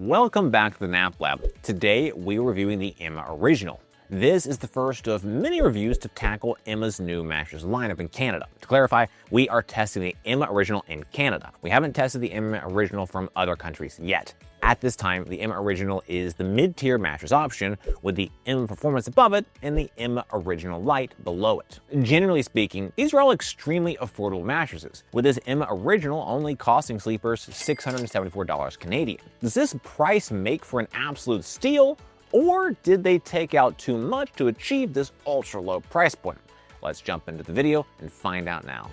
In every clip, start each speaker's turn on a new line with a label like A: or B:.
A: Welcome back to the Nap Lab. Today we're reviewing the Emma Original. This is the first of many reviews to tackle Emma's new mattress lineup in Canada. To clarify, we are testing the Emma Original in Canada. We haven't tested the Emma Original from other countries yet. At this time, the Emma Original is the mid-tier mattress option, with the Emma Performance above it and the Emma Original Lite below it. Generally speaking, these are all extremely affordable mattresses, with this Emma Original only costing sleepers $674 Canadian. Does this price make for an absolute steal, or did they take out too much to achieve this ultra-low price point? Let's jump into the video and find out now.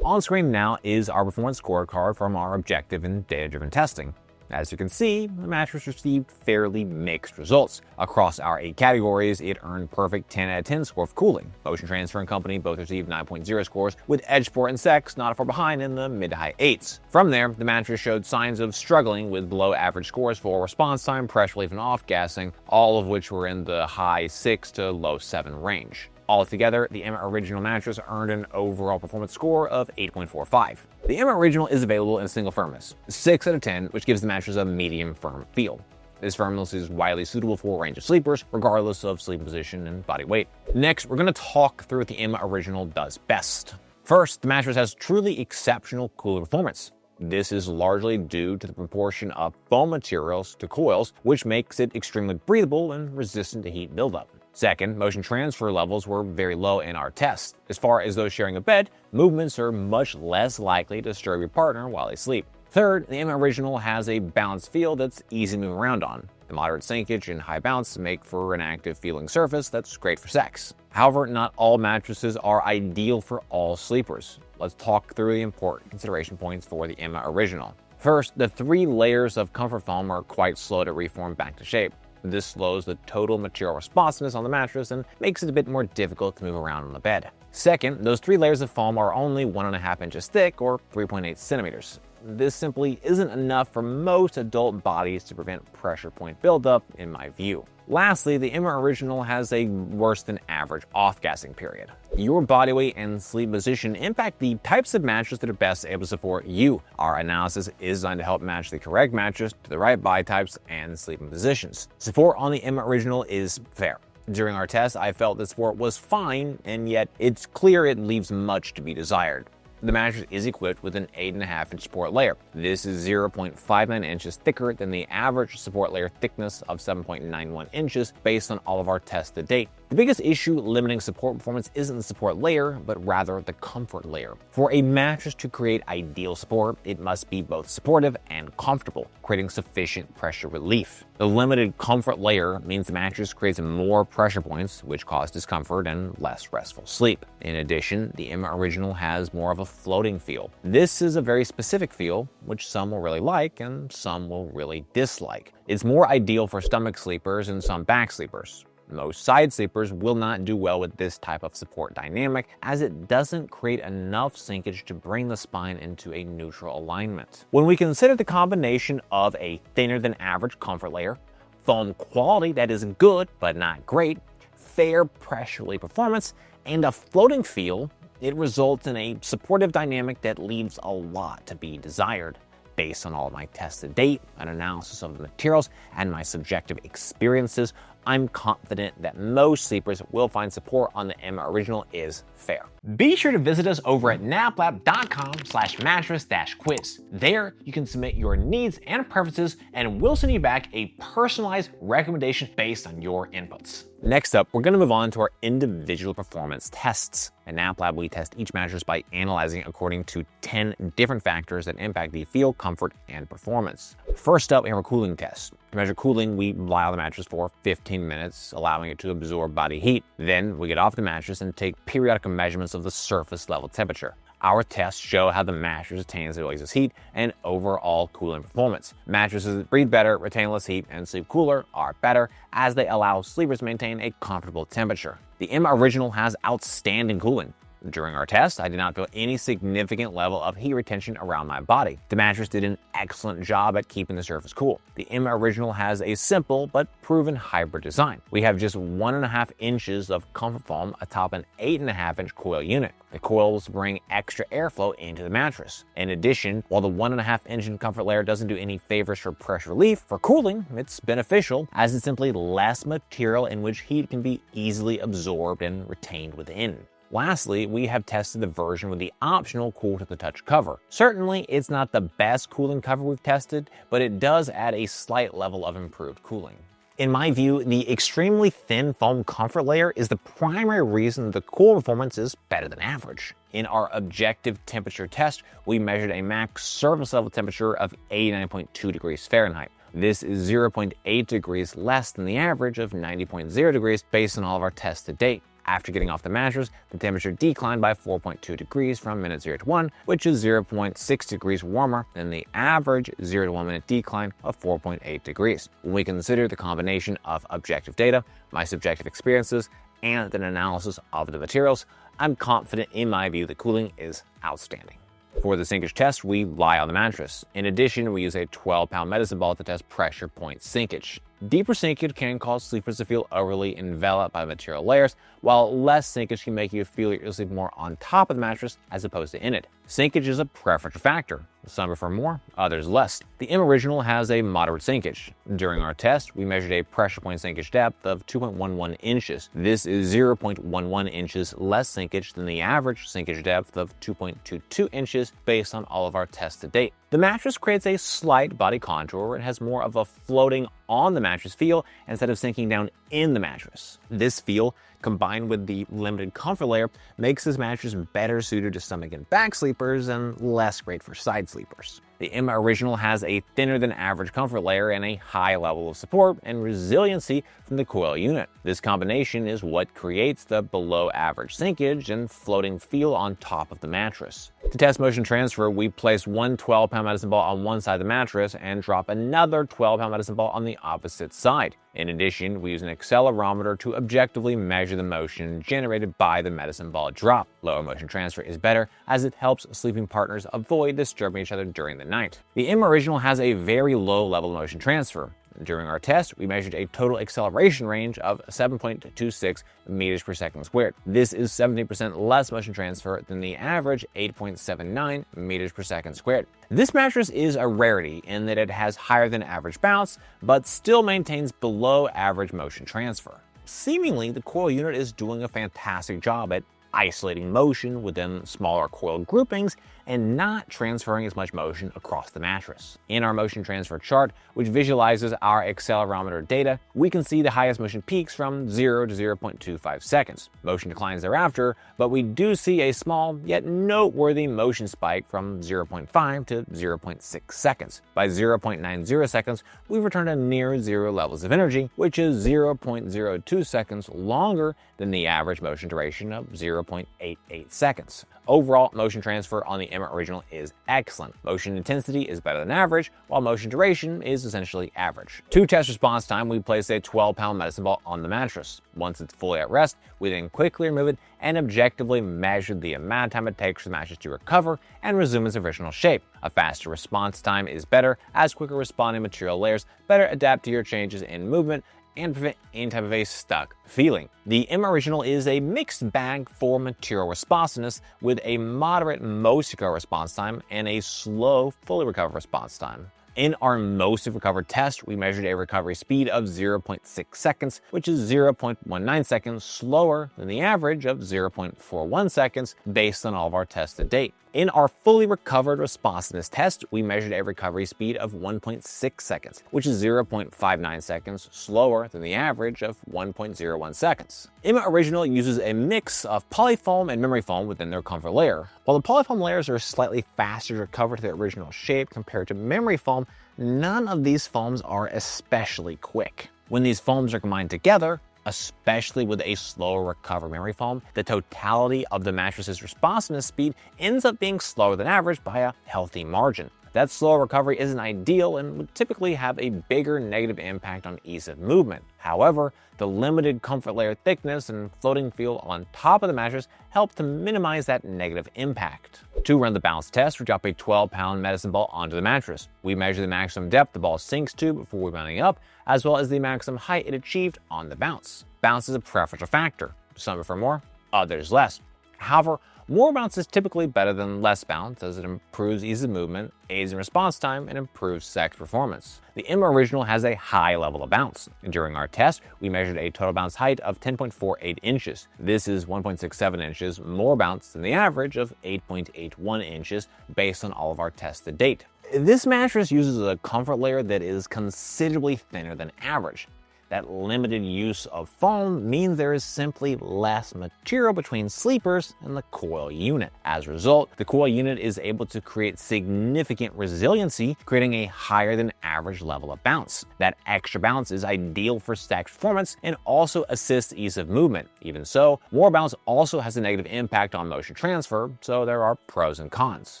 A: On screen now is our performance scorecard from our objective and data-driven testing. As you can see, the mattress received fairly mixed results. Across our 8 categories, it earned perfect 10 out of 10 score for cooling. Motion Transfer and Company both received 9.0 scores, with Edgeport and Sex not far behind in the mid to high 8s. From there, the mattress showed signs of struggling with below average scores for response time, pressure relief, and off-gassing, all of which were in the high 6 to low 7 range. Altogether, the Emma Original mattress earned an overall performance score of 8.45. The Emma Original is available in single firmness, 6 out of 10, which gives the mattress a medium firm feel. This firmness is widely suitable for a range of sleepers, regardless of sleeping position and body weight. Next, we're going to talk through what the Emma Original does best. First, the mattress has truly exceptional cooling performance. This is largely due to the proportion of foam materials to coils, which makes it extremely breathable and resistant to heat buildup. Second, motion transfer levels were very low in our test. As far as those sharing a bed, movements are much less likely to disturb your partner while they sleep. Third, the Emma Original has a balanced feel that's easy to move around on. The moderate sinkage and high bounce make for an active feeling surface that's great for sex. However, not all mattresses are ideal for all sleepers. Let's talk through the important consideration points for the Emma Original. First, the 3 layers of comfort foam are quite slow to reform back to shape. This slows the total material responsiveness on the mattress and makes it a bit more difficult to move around on the bed. Second, those 3 layers of foam are only 1.5 inches thick, or 3.8 centimeters. This simply isn't enough for most adult bodies to prevent pressure point buildup, in my view. Lastly, the Emma Original has a worse than average off-gassing period. Your body weight and sleep position impact the types of mattress that are best able to support you. Our analysis is designed to help match the correct mattress to the right body types and sleeping positions. Support on the Emma Original is fair. During our test, I felt the support was fine, and yet it's clear it leaves much to be desired. The mattress is equipped with an 8.5-inch support layer. This is 0.59 inches thicker than the average support layer thickness of 7.91 inches based on all of our tests to date. The biggest issue limiting support performance isn't the support layer, but rather the comfort layer. For a mattress to create ideal support, it must be both supportive and comfortable, creating sufficient pressure relief. The limited comfort layer means the mattress creates more pressure points, which cause discomfort and less restful sleep. In addition, the Emma Original has more of a floating feel. This is a very specific feel, which some will really like and some will really dislike. It's more ideal for stomach sleepers and some back sleepers. Most side sleepers will not do well with this type of support dynamic, as it doesn't create enough sinkage to bring the spine into a neutral alignment. When we consider the combination of a thinner than average comfort layer, foam quality that is good but not great, fair pressure relief performance, and a floating feel, it results in a supportive dynamic that leaves a lot to be desired. Based on all of my tests to date, an analysis of the materials, and my subjective experiences, I'm confident that most sleepers will find support on the Emma Original is fair. Be sure to visit us over at naplab.com/mattress-quiz. There, you can submit your needs and preferences, and we'll send you back a personalized recommendation based on your inputs. Next up, we're going to move on to our individual performance tests. At NapLab, we test each mattress by analyzing according to 10 different factors that impact the feel, comfort, and performance. First up, we have our cooling test. To measure cooling, we lie on the mattress for 15 minutes, allowing it to absorb body heat. Then we get off the mattress and take periodic measurements of the surface level temperature. Our tests show how the mattress retains the oasis heat and overall cooling performance. Mattresses that breathe better, retain less heat, and sleep cooler are better, as they allow sleepers to maintain a comfortable temperature. The Emma Original has outstanding cooling. During our test, I did not feel any significant level of heat retention around my body. The mattress did an excellent job at keeping the surface cool. The Emma Original has a simple but proven hybrid design. We have just 1.5 inches of comfort foam atop an 8.5-inch coil unit. The coils bring extra airflow into the mattress. In addition, while the 1.5-inch comfort layer doesn't do any favors for pressure relief, for cooling, it's beneficial as it's simply less material in which heat can be easily absorbed and retained within. Lastly, we have tested the version with the optional Cool to the Touch cover. Certainly, it's not the best cooling cover we've tested, but it does add a slight level of improved cooling. In my view, the extremely thin foam comfort layer is the primary reason the cool performance is better than average. In our objective temperature test, we measured a max surface level temperature of 89.2 degrees Fahrenheit. This is 0.8 degrees less than the average of 90.0 degrees based on all of our tests to date. After getting off the mattress, the temperature declined by 4.2 degrees from minute 0 to 1, which is 0.6 degrees warmer than the average 0 to 1 minute decline of 4.8 degrees. When we consider the combination of objective data, my subjective experiences, and an analysis of the materials, I'm confident in my view that cooling is outstanding. For the Sinkage test, we lie on the mattress. In addition, we use a 12-pound medicine ball to test pressure point sinkage. Deeper sinkage can cause sleepers to feel overly enveloped by material layers, while less sinkage can make you feel you're sleeping more on top of the mattress as opposed to in it. Sinkage is a preferential factor. Some prefer more, others less. The M Original has a moderate sinkage. During our test, we measured a pressure point sinkage depth of 2.11 inches. This is 0.11 inches less sinkage than the average sinkage depth of 2.22 inches based on all of our tests to date. The mattress creates a slight body contour and has more of a floating on the mattress feel instead of sinking down in the mattress. This feel, combined with the limited comfort layer, makes this mattress better suited to stomach and back sleepers and less great for side sleepers. The Emma Original has a thinner than average comfort layer and a high level of support and resiliency from the coil unit. This combination is what creates the below average sinkage and floating feel on top of the mattress. To test motion transfer, we place one 12-pound medicine ball on one side of the mattress and drop another 12-pound medicine ball on the opposite side. In addition, we use an accelerometer to objectively measure the motion generated by the medicine ball drop. Lower motion transfer is better as it helps sleeping partners avoid disturbing each other during the night. The M Original has a very low level of motion transfer. During our test, we measured a total acceleration range of 7.26 meters per second squared. This is 17% less motion transfer than the average 8.79 meters per second squared. This mattress is a rarity in that it has higher than average bounce, but still maintains below average motion transfer. Seemingly, the coil unit is doing a fantastic job at isolating motion within smaller coil groupings and not transferring as much motion across the mattress. In our motion transfer chart, which visualizes our accelerometer data, we can see the highest motion peaks from 0 to 0.25 seconds. Motion declines thereafter, but we do see a small yet noteworthy motion spike from 0.5 to 0.6 seconds. By 0.90 seconds, we've returned to near zero levels of energy, which is 0.02 seconds longer than the average motion duration of 0.88 seconds. Overall, motion transfer on the Emma Original is excellent. Motion intensity is better than average, while motion duration is essentially average. To test response time, we place a 12-pound medicine ball on the mattress. Once it's fully at rest, we then quickly remove it and objectively measure the amount of time it takes for the mattress to recover and resume its original shape. A faster response time is better, as quicker responding material layers better adapt to your changes in movement and prevent any type of a stuck feeling. The M Original is a mixed bag for material responsiveness with a moderate most recover response time and a slow fully recover response time. In our most recovered test, we measured a recovery speed of 0.6 seconds, which is 0.19 seconds slower than the average of 0.41 seconds based on all of our tests to date. In our fully recovered responsiveness test, we measured a recovery speed of 1.6 seconds, which is 0.59 seconds slower than the average of 1.01 seconds. Emma Original uses a mix of polyfoam and memory foam within their comfort layer. While the polyfoam layers are slightly faster to recover to their original shape compared to memory foam, none of these foams are especially quick. When these foams are combined together, especially with a slower recovery memory foam, the totality of the mattress's responsiveness speed ends up being slower than average by a healthy margin. That slow recovery isn't ideal and would typically have a bigger negative impact on ease of movement. However, the limited comfort layer thickness and floating feel on top of the mattress help to minimize that negative impact. To run the bounce test, we drop a 12-pound medicine ball onto the mattress. We measure the maximum depth the ball sinks to before mounting up, as well as the maximum height it achieved on the bounce. Bounce is a preferential factor. Some prefer more, others less. However, more bounce is typically better than less bounce, as it improves ease of movement, aids in response time, and improves sex performance. The Emma Original has a high level of bounce. During our test, we measured a total bounce height of 10.48 inches. This is 1.67 inches more bounce than the average of 8.81 inches based on all of our tests to date. This mattress uses a comfort layer that is considerably thinner than average. That limited use of foam means there is simply less material between sleepers and the coil unit. As a result, the coil unit is able to create significant resiliency, creating a higher than average level of bounce. That extra bounce is ideal for sex performance and also assists ease of movement. Even so, more bounce also has a negative impact on motion transfer, so there are pros and cons.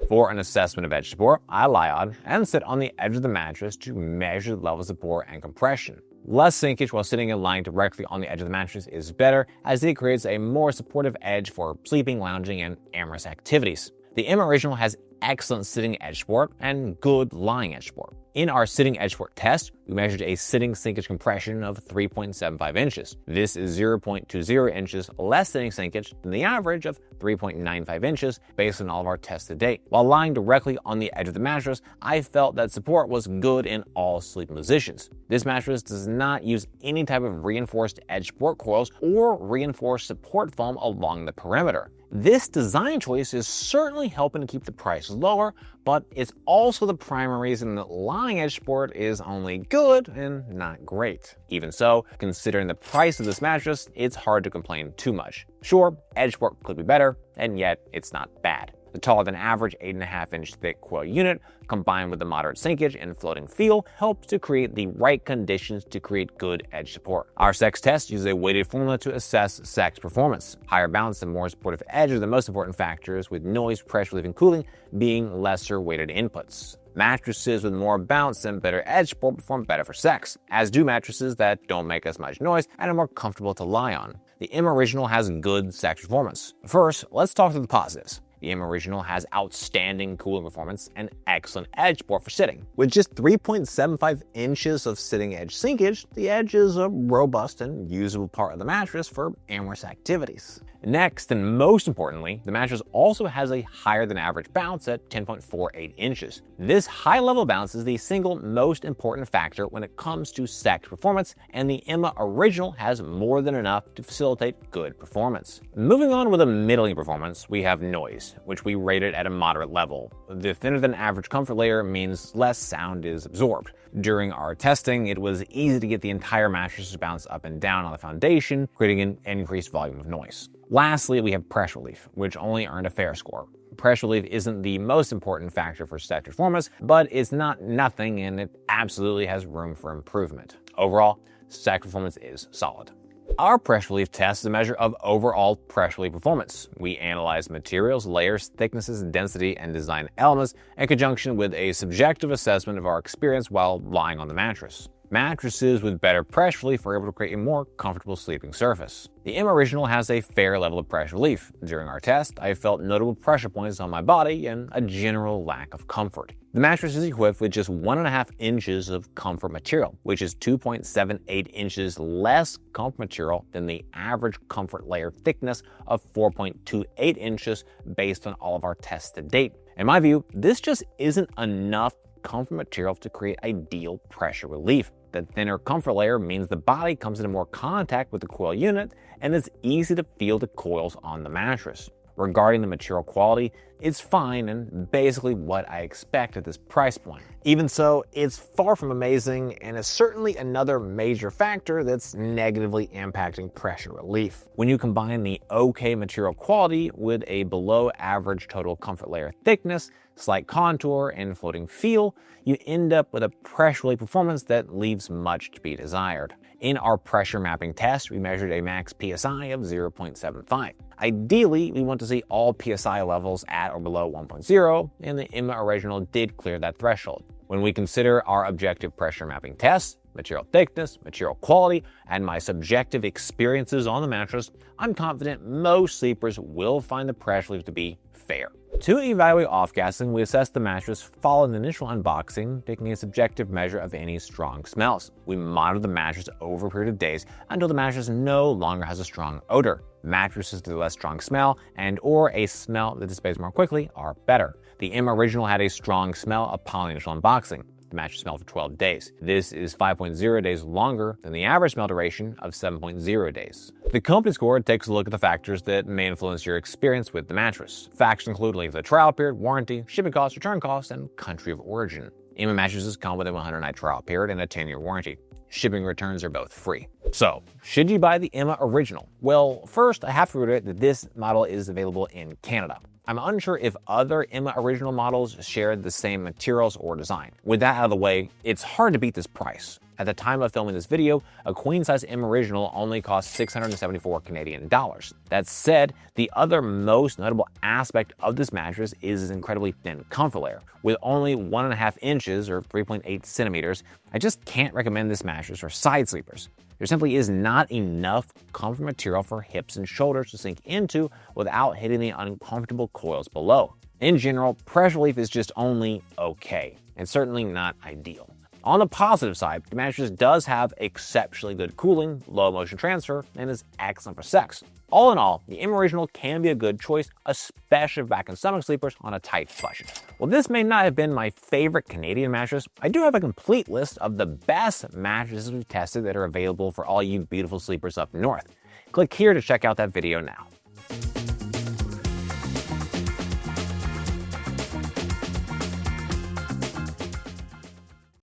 A: For an assessment of edge support, I lie on and sit on the edge of the mattress to measure the level of support and compression. Less sinkage while sitting and lying directly on the edge of the mattress is better, as it creates a more supportive edge for sleeping, lounging, and amorous activities. The M Original has excellent sitting edge support and good lying edge support. In our sitting edge support test, we measured a sitting sinkage compression of 3.75 inches. This is 0.20 inches less sitting sinkage than the average of 3.95 inches based on all of our tests to date. While lying directly on the edge of the mattress, I felt that support was good in all sleeping positions. This mattress does not use any type of reinforced edge support coils or reinforced support foam along the perimeter. This design choice is certainly helping to keep the price lower, but it's also the primary reason that lying edge support is only good and not great. Even so, considering the price of this mattress, it's hard to complain too much. Sure, edge support could be better, and yet it's not bad. The taller than average 8.5-inch thick coil unit, combined with the moderate sinkage and floating feel, helps to create the right conditions to create good edge support. Our sex test uses a weighted formula to assess sex performance. Higher bounce and more supportive edge are the most important factors, with noise, pressure relief, and cooling being lesser weighted inputs. Mattresses with more bounce and better edge support perform better for sex, as do mattresses that don't make as much noise and are more comfortable to lie on. The M Original has good sex performance. First, let's talk through the positives. The M Original has outstanding cooling performance and excellent edge support for sitting. With just 3.75 inches of sitting edge sinkage, the edge is a robust and usable part of the mattress for amorous activities. Next, and most importantly, the mattress also has a higher than average bounce at 10.48 inches. This high level bounce is the single most important factor when it comes to sex performance, and the Emma Original has more than enough to facilitate good performance. Moving on with a middling performance, we have noise, which we rated at a moderate level. The thinner than average comfort layer means less sound is absorbed. During our testing, it was easy to get the entire mattress to bounce up and down on the foundation, creating an increased volume of noise. Lastly, we have pressure relief, which only earned a fair score. Pressure relief isn't the most important factor for sex performance, but it's not nothing, and it absolutely has room for improvement. Overall, sex performance is solid. Our pressure relief test is a measure of overall pressure relief performance. We analyze materials, layers, thicknesses, density, and design elements in conjunction with a subjective assessment of our experience while lying on the mattress. Mattresses with better pressure relief are able to create a more comfortable sleeping surface. The M Original has a fair level of pressure relief. During our test, I felt notable pressure points on my body and a general lack of comfort. The mattress is equipped with just 1.5 inches of comfort material, which is 2.78 inches less comfort material than the average comfort layer thickness of 4.28 inches based on all of our tests to date. In my view, this just isn't enough comfort material to create ideal pressure relief. The thinner comfort layer means the body comes into more contact with the coil unit, and it's easy to feel the coils on the mattress. Regarding the material quality, it's fine and basically what I expect at this price point. Even so, it's far from amazing and is certainly another major factor that's negatively impacting pressure relief. When you combine the okay material quality with a below average total comfort layer thickness, slight contour, and floating feel, you end up with a pressure relief performance that leaves much to be desired. In our pressure mapping test, we measured a max PSI of 0.75. Ideally, we want to see all PSI levels at or below 1.0, and the IMA Original did clear that threshold. When we consider our objective pressure mapping tests, material thickness, material quality, and my subjective experiences on the mattress, I'm confident most sleepers will find the pressure relief to be fair. To evaluate off-gassing, we assess the mattress following the initial unboxing, taking a subjective measure of any strong smells. We monitor the mattress over a period of days until the mattress no longer has a strong odor. Mattresses with a less strong smell and or a smell that dissipates more quickly are better. The M Original had a strong smell upon the initial unboxing. The mattress smelled for 12 days. This is 5.0 days longer than the average smell duration of 7.0 days. The company score takes a look at the factors that may influence your experience with the mattress. Factors include length of the trial period, warranty, shipping costs, return costs, and country of origin. IMA mattresses come with a 100-night trial period and a 10-year warranty. Shipping returns are both free. So, should you buy the IMA Original? Well, first, I have to reiterate that this model is available in Canada. I'm unsure if other IMA Original models share the same materials or design. With that out of the way, it's hard to beat this price. At the time of filming this video, a queen-size IMA Original only cost 674 Canadian dollars. That said, the other most notable aspect of this mattress is its incredibly thin comfort layer. With only 1.5 inches or 3.8 centimeters, I just can't recommend this mattress for side sleepers. There simply is not enough comfort material for hips and shoulders to sink into without hitting the uncomfortable coils below. In general, pressure relief is just only okay, and certainly not ideal. On the positive side, the mattress does have exceptionally good cooling, low motion transfer, and is excellent for sex. All in all, the IMA Original can be a good choice, especially for back and stomach sleepers on a tight budget. While this may not have been my favorite Canadian mattress, I do have a complete list of the best mattresses we've tested that are available for all you beautiful sleepers up north. Click here to check out that video now.